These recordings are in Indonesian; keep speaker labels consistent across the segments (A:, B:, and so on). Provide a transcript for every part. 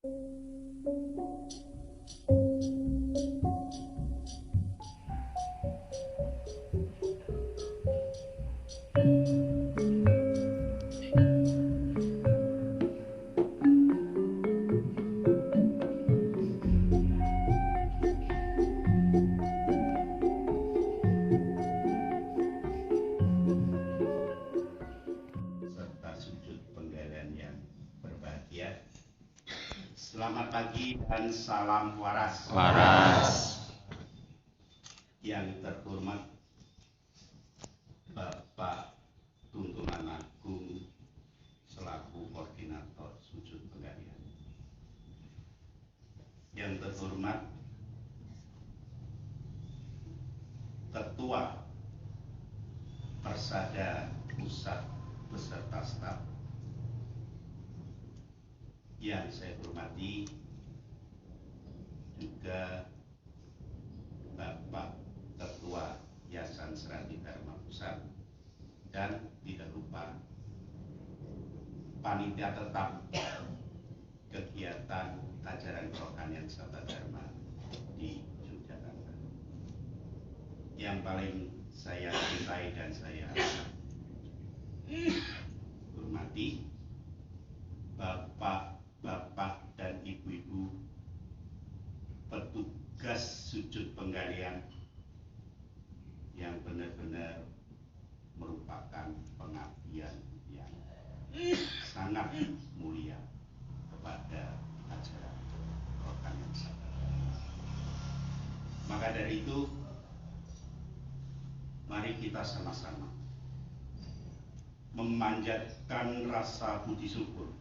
A: serta sujud penggalian yang berbahagia. Selamat pagi dan salam waras. Yang terhormat Bapak Tuntunan Agung selaku koordinator sujud penggalian. Yang terhormat Ketua Persada Pusat beserta staf. Yang saya hormati juga Bapak Ketua Yayasan Serati Dharma Pusat, dan tidak lupa panitia tetap kegiatan ajaran kerohanian Sabda Dharma di Yogyakarta. Yang paling saya cintai dan saya hormati Bapak dan Ibu-ibu petugas sujud penggalian yang benar-benar merupakan pengabdian yang sangat mulia kepada ajaran kerohanian Sabda Dharma. Maka dari itu, mari kita sama-sama memanjatkan rasa puji syukur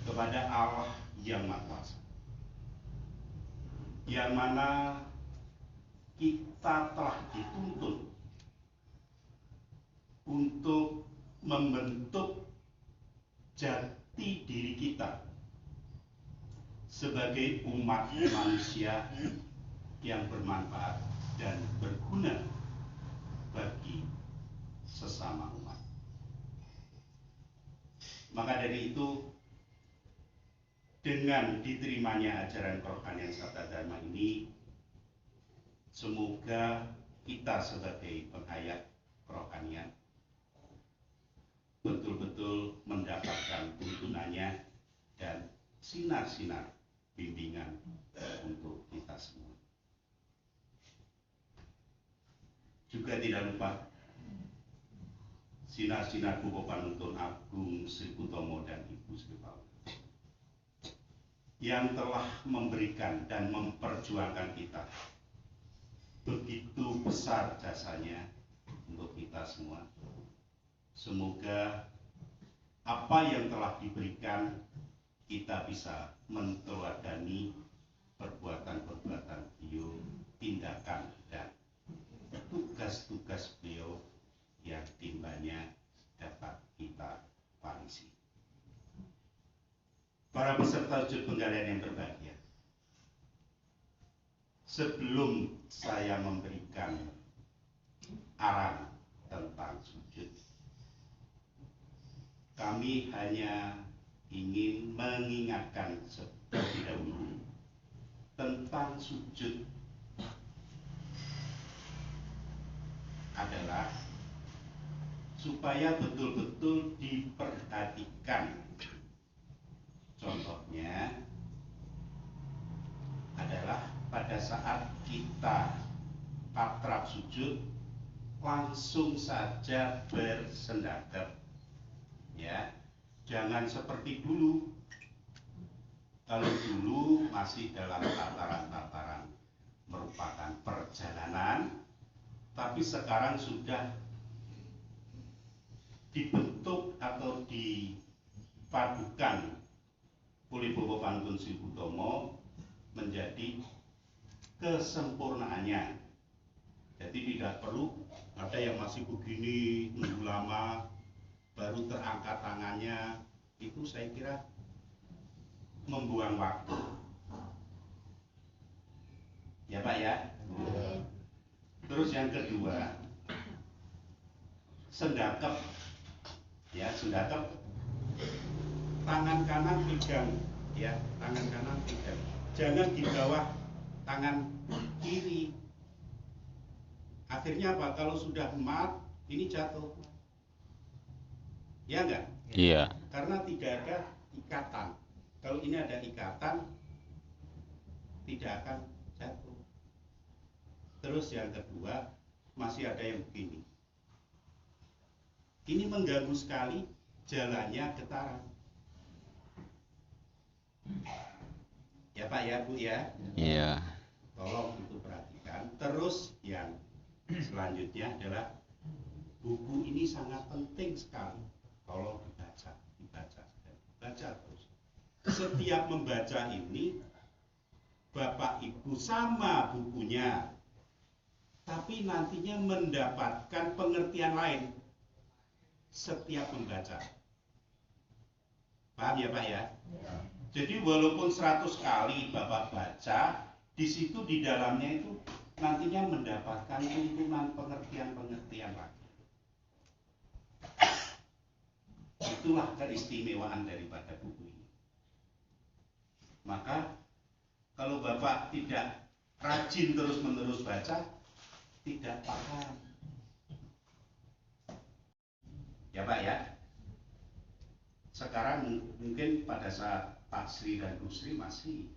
A: kepada Allah yang Maha Kuasa, yang mana kita telah dituntut untuk membentuk jati diri kita sebagai umat manusia yang bermanfaat dan berguna bagi sesama umat. Maka dari itu, dengan diterimanya ajaran kerohanian Sabda Dharma ini, semoga kita sebagai penghayat kerohanian betul-betul mendapatkan tuntunannya dan sinar-sinar bimbingan untuk kita semua. Juga tidak lupa sinar-sinar Buku Panuntun Agung Sri Utomo dan Ibu Sri Paula yang telah memberikan dan memperjuangkan kita. Begitu besar jasanya untuk kita semua. Semoga apa yang telah diberikan kita bisa menteladani perbuatan-perbuatan beliau, tindakan dan tugas-tugas beliau yang timbanya dapat kita warisi. Para peserta sujud penggalian yang berbahagia, sebelum saya memberikan arahan tentang sujud, kami hanya ingin mengingatkan terlebih dahulu tentang sujud adalah supaya betul-betul diperhatikan. Contohnya adalah pada saat kita patrap sujud, langsung saja bersendagap, ya, jangan seperti dulu. Kalau dulu masih dalam tataran-tataran merupakan perjalanan, tapi sekarang sudah dibentuk atau dipadukan oleh Buku Panuntun Sri Utomo menjadi kesempurnaannya. Jadi tidak perlu ada yang masih begini nunggu lama baru terangkat tangannya. Itu saya kira membuang waktu. Ya Pak ya. Terus yang kedua, sendakep, ya, sendakep tangan kanan pegang, ya, tangan kanan pegang. Jangan di bawah tangan kiri. Akhirnya apa? Kalau sudah mat, ini jatuh. Ya enggak?
B: Iya.
A: Karena tidak ada ikatan. Kalau ini ada ikatan, tidak akan jatuh. Terus yang kedua, masih ada yang begini. Ini mengganggu sekali jalannya getaran. Ya Pak ya Bu ya.
B: Iya.
A: Tolong itu perhatikan. Terus yang selanjutnya adalah buku ini sangat penting sekali. Tolong dibaca, baca terus. Setiap membaca ini, Bapak Ibu sama bukunya, tapi nantinya mendapatkan pengertian lain setiap membaca. Paham ya Pak ya? Jadi walaupun 100 kali Bapak baca, di situ di dalamnya itu nantinya mendapatkan tuntunan pengertian-pengertian lagi. Itulah keistimewaan daripada buku ini. Maka kalau Bapak tidak rajin terus-menerus baca, tidak paham. Ya Pak ya. Sekarang mungkin pada saat Pak Sri dan Bu Sri masih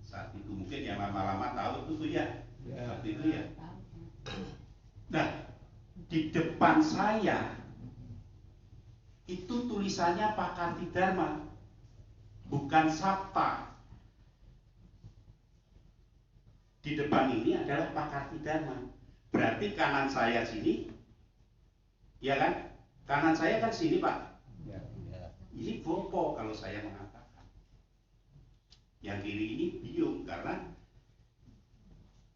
A: saat itu mungkin yang lama-lama tahu itu ya. Waktu itu ya. Nah, di depan saya itu tulisannya Pak Kartidharma, bukan Sabta. Di depan ini adalah Pak Kartidharma. Berarti kanan saya sini, ya kan? Kanan saya kan sini Pak. Ini Bopo kalau saya mengatakan. Yang kiri ini Biung karena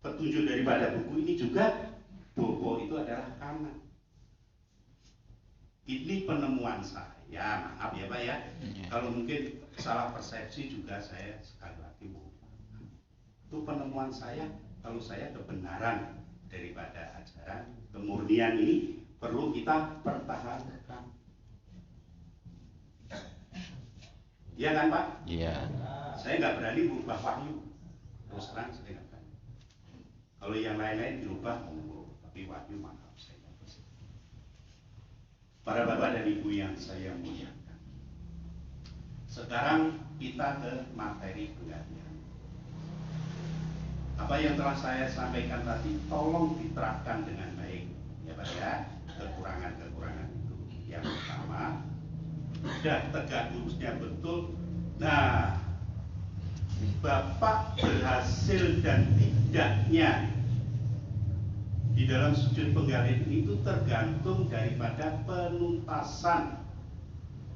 A: petunjuk daripada buku ini juga Bopo itu adalah kanan. Ini penemuan saya, maaf ya Pak ya. Kalau mungkin salah persepsi juga saya sekali lagi mohon. Itu penemuan saya, kalau saya kebenaran daripada ajaran kemurnian ini perlu kita pertahankan. Iya kan Pak?
B: Iya.
A: Saya nggak berani berubah wahyu. Terus terang saya nggak berani. Kalau yang lain-lain dirubah monggo, tapi wahyu maaf saya nggak bisa. Para bapak dan ibu yang saya muliakan. Sekarang kita ke materi pengajian. Apa yang telah saya sampaikan tadi tolong diterapkan dengan baik, ya Pak ya. Kekurangan-kekurangan itu. Yang pertama, sudah tegak lurusnya betul. Nah, Bapak berhasil dan tidaknya di dalam sujud penggalian itu tergantung daripada penuntasan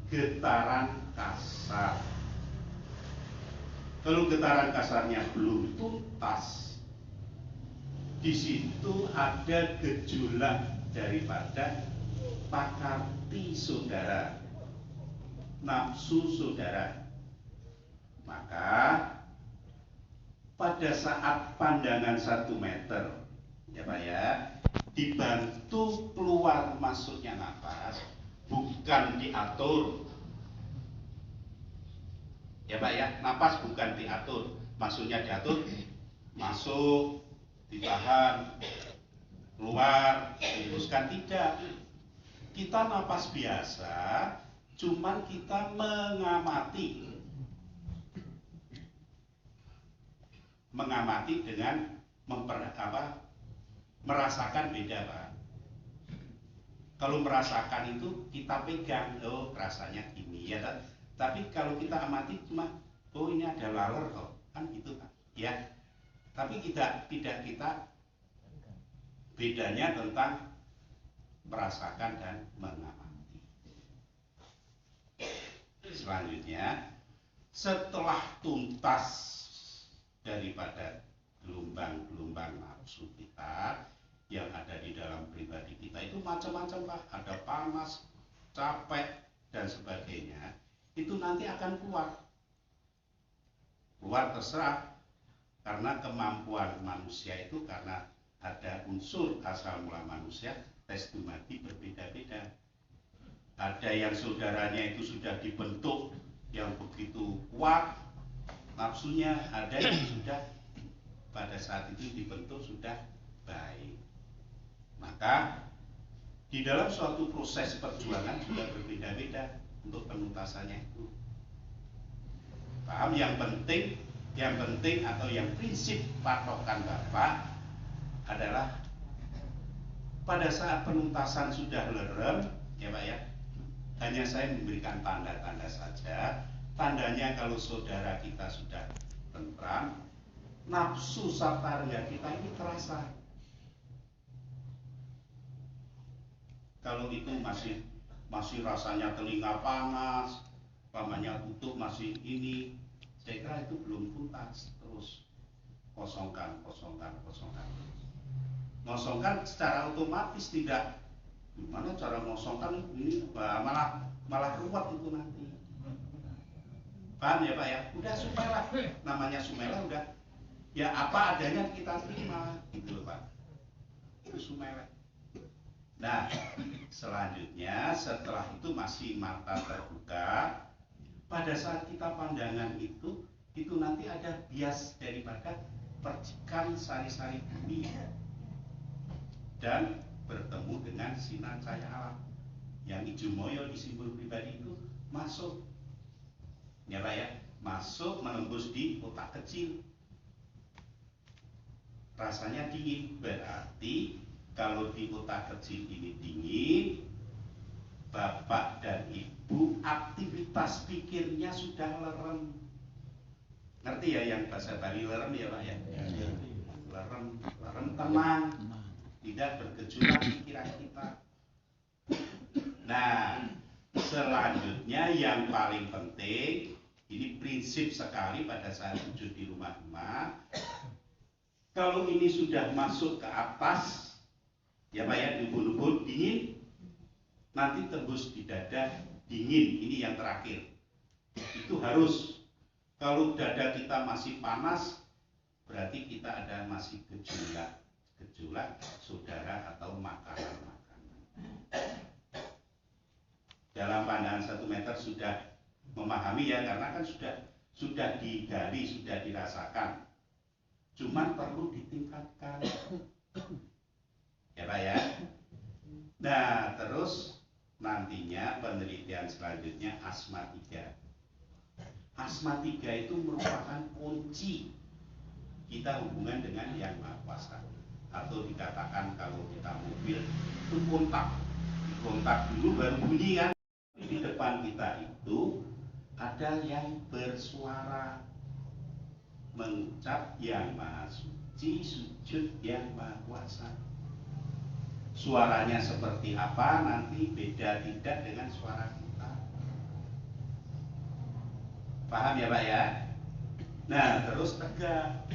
A: getaran kasar. Kalau getaran kasarnya belum tuntas, di situ ada gejolak daripada pakarti saudara, nafsu saudara. Maka pada saat pandangan 1 meter, ya Pak ya, dibantu keluar masuknya nafas, bukan diatur. Ya Pak ya, nafas bukan diatur, maksudnya diatur, masuk, ditahan, keluar, dihembuskan, tidak. Kita nafas biasa, cuman kita mengamati dengan merasakan beda Pak. Kalau merasakan itu kita pegang, oh rasanya gini ya kan. Tapi kalau kita amati cuma, oh ini ada laler kok, kan gitu Pak. Ya. Tapi tidak kita bedanya tentang merasakan dan mengamati. Selanjutnya, setelah tuntas daripada gelombang-gelombang nafsu kita yang ada di dalam pribadi kita itu macam-macam Pak, ada panas, capek dan sebagainya, itu nanti akan keluar terserah, karena kemampuan manusia itu karena ada unsur asal mula manusia, tes dumadi berbeda-beda. Ada yang saudaranya itu sudah dibentuk itu kuat, nafsunya ada yang sudah pada saat itu dibentuk sudah baik. Maka di dalam suatu proses perjuangan juga berbeda-beda untuk penuntasannya itu. Paham? Yang penting atau yang prinsip patokan Bapak adalah pada saat penuntasan sudah lerem, ya Pak ya, hanya saya memberikan tanda-tanda saja. Tandanya kalau saudara kita sudah tentram, nafsu satarga kita ini terasa. Kalau itu masih rasanya telinga panas, pamannya tutup masih ini, saya kira itu belum tuntas. Terus kosongkan. Ngosongkan secara otomatis tidak. Gimana cara ngosongkan ini malah ruwet itu nanti. Paham ya Pak ya? Udah sumelah, namanya sumelah udah. Ya apa adanya kita terima, gitu loh Pak. Itu sumelah. Nah, selanjutnya setelah itu masih mata terbuka. Pada saat kita pandangan itu nanti ada bias daripada percikan sari-sari bumi dan bertemu dengan sinar cahaya alam. Yang hijau moyo di simbol pribadi itu masuk, ya Pak ya, masuk menembus di otak kecil. Rasanya dingin, berarti kalau di otak kecil ini dingin, Bapak dan Ibu aktivitas pikirnya sudah lerem. Ngerti ya yang bahasa Bali lerem ya Pak ya? Lerem tenang, tidak bergejolak pikiran kita. Nah, selanjutnya yang paling penting, ini prinsip sekali pada saat sujud di rumah-rumah. Kalau ini sudah masuk ke atas, ya Pak ya, di ubun-ubun dingin, nanti tembus di dada dingin, ini yang terakhir. Itu harus. Kalau dada kita masih panas, berarti kita ada masih gejolak saudara atau makanan-makanan. Dalam pandangan 1 meter sudah memahami ya, karena kan sudah digali, sudah dirasakan. Cuman perlu ditingkatkan. Ya Pak ya. Nah, terus nantinya penelitian selanjutnya asma 3. Asma 3 itu merupakan kunci kita hubungan dengan Yang Maha Kuasa. Atau dikatakan kalau kita mobil itu kontak dulu baru bunyi kan. Di depan kita itu ada yang bersuara mengucap Yang Maha Suci, sujud Yang Maha Kuasa. Suaranya seperti apa nanti beda tidak dengan suara kita. Paham ya Pak ya? Nah, terus tegak.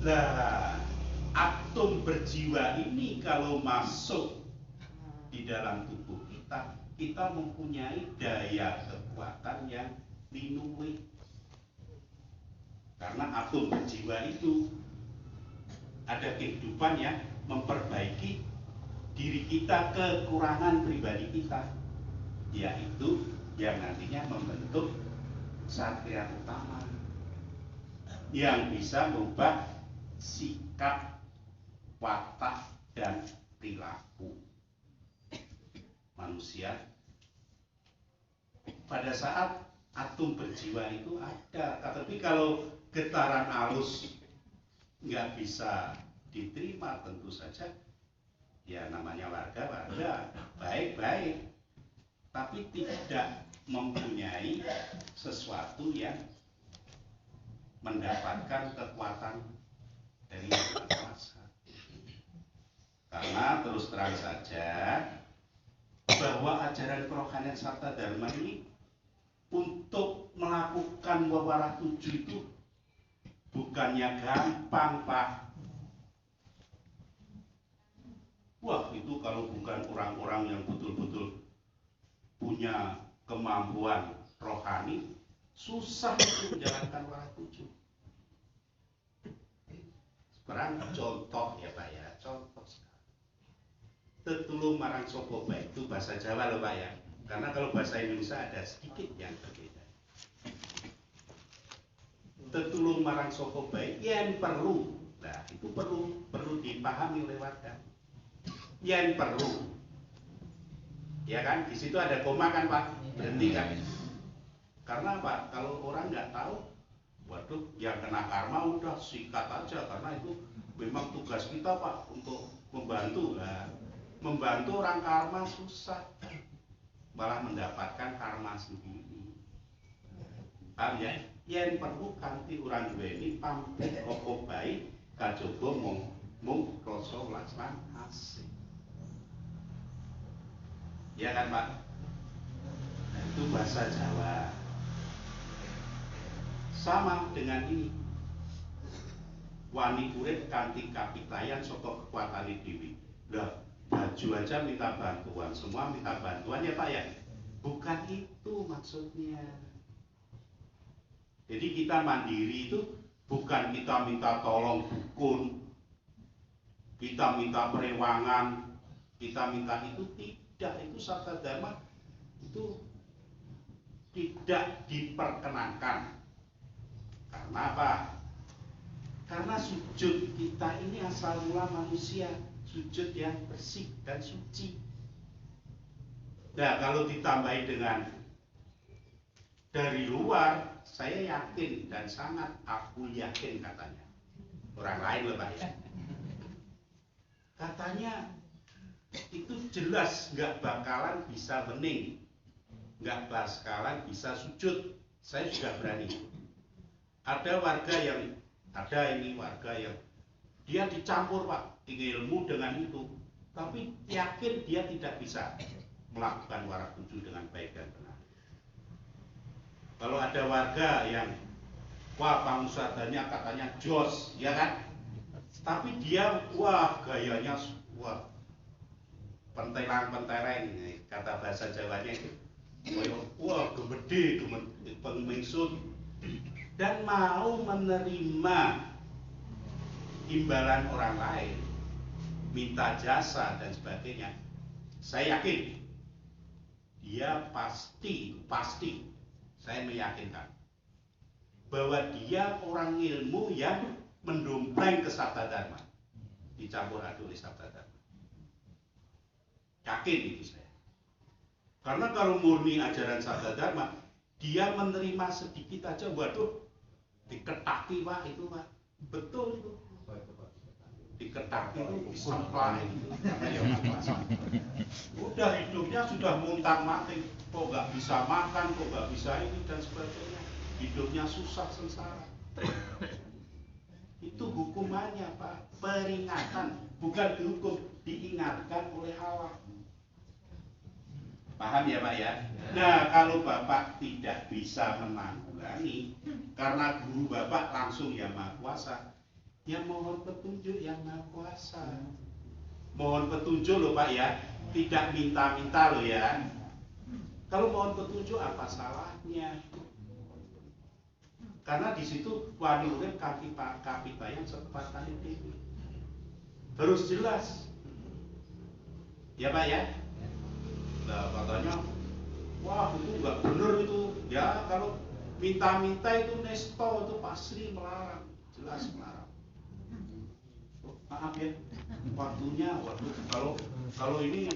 A: Nah, atom berjiwa ini kalau masuk di dalam tubuh kita, kita mempunyai daya kekuatan yang linui. Karena atom berjiwa itu ada kehidupan yang memperbaiki diri kita, kekurangan pribadi kita, yaitu yang nantinya membentuk satria utama yang bisa merubah sikap, watak, dan perilaku manusia. Pada saat atom berjiwa itu ada, tapi kalau getaran halus nggak bisa diterima, tentu saja ya namanya warga baik-baik, tapi tidak mempunyai sesuatu yang mendapatkan kekuatan dari Yang Maha Kuasa. Karena terus terang saja bahwa ajaran kerohanian Sabta Dharma ini untuk melakukan wawarah 7 itu bukannya gampang Pak. Wah, itu kalau bukan orang-orang yang betul-betul punya kemampuan rohani, susah untuk menjalankan wawarah 7. Sekarang contoh ya Pak ya, contoh sekali. Tetulung marang sopo baik, itu bahasa Jawa loh Pak ya. Karena kalau bahasa Indonesia ada sedikit yang berbeda. Tetulung marang sapa bae yen perlu. Nah, itu perlu dipahami oleh warga. Yen perlu. Ya kan, di situ ada koma kan Pak, berhenti kan? Karena apa? Kalau orang nggak tahu, waduh, yang kena karma udah sikat aja karena itu memang tugas kita Pak untuk membantu. Nah, membantu orang karma susah, malah mendapatkan karma sendiri. Paham ya? Yen perlu kanthi urang duweni pamrih apa bae kajaba mung rasa welas lan asih. Ya kan Pak? Nah, itu bahasa Jawa. Sama dengan ini. Wani urip kanthi kapitayan saka kekuatane dhewe. Lah, baju aja minta bantuan, semua minta bantuan ya Pak ya. Bukan itu maksudnya. Jadi kita mandiri itu bukan kita minta tolong dukun, kita minta perewangan, kita minta itu tidak, itu sabda dharma itu tidak diperkenankan. Karena apa? Karena sujud kita ini asal mula manusia, sujud yang bersih dan suci. Nah, kalau ditambahi dengan dari luar, saya yakin dan sangat aku yakin katanya. Orang lain loh Pak ya. Katanya itu jelas nggak bakalan bisa bening, nggak bakalan bisa sujud. Saya juga berani. Ada warga yang dia dicampur Pak ilmu dengan itu, tapi yakin dia tidak bisa melakukan warak tujuh dengan baik dan benar. Kalau ada warga yang wah pangusatanya katanya jos, ya kan? Tapi dia wah gayanya wah pentereng kata bahasa Jawanya itu. Wah gemede, pengmingsun dan mau menerima imbalan orang lain, minta jasa dan sebagainya. Saya yakin dia pasti saya meyakinkan bahwa dia orang ilmu yang mendompleng ke sabda dharma, dicampur aduk oleh sabda dharma. Yakin itu saya. Karena kalau murni ajaran sabda dharma, dia menerima sedikit aja, waduh, diketaki Pak itu Pak, betul itu. Diketaki itu disemplai itu. Udah hidupnya sudah muntah mati, kok nggak bisa makan, kok nggak bisa ini dan sebagainya. Hidupnya susah sengsara. Itu hukumannya Pak, peringatan, bukan dihukum, diingatkan oleh Allah. Paham ya Pak ya? Nah kalau Bapak tidak bisa menanggulangi karena guru Bapak langsung yang Maha Kuasa, ya mohon petunjuk yang Maha Kuasa. Mohon petunjuk loh Pak ya, tidak minta-minta loh ya. Kalau mohon petunjuk apa salahnya? Karena di situ wani urip kapitayan sepatane dhewe. Harus jelas. Ya Pak ya? Nah katanya, wah itu nggak bener itu. Ya kalau minta-minta itu nesto, itu pasti melarang, jelas melarang. Maaf ya, waktunya, waduh kalau ini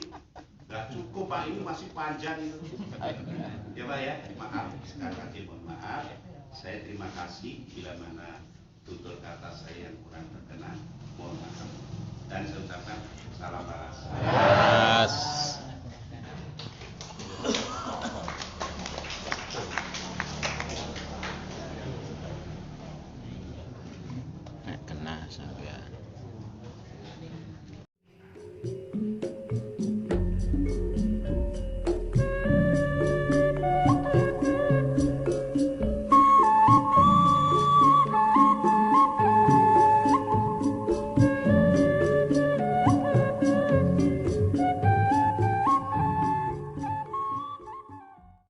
A: nggak cukup Pak, ini masih panjang itu. Ya Pak ya, maaf sekali lagi mohon maaf. Saya terima kasih bila mana tutur kata saya yang kurang berkenan, mohon maaf. Dan saya ucapkan salam balas.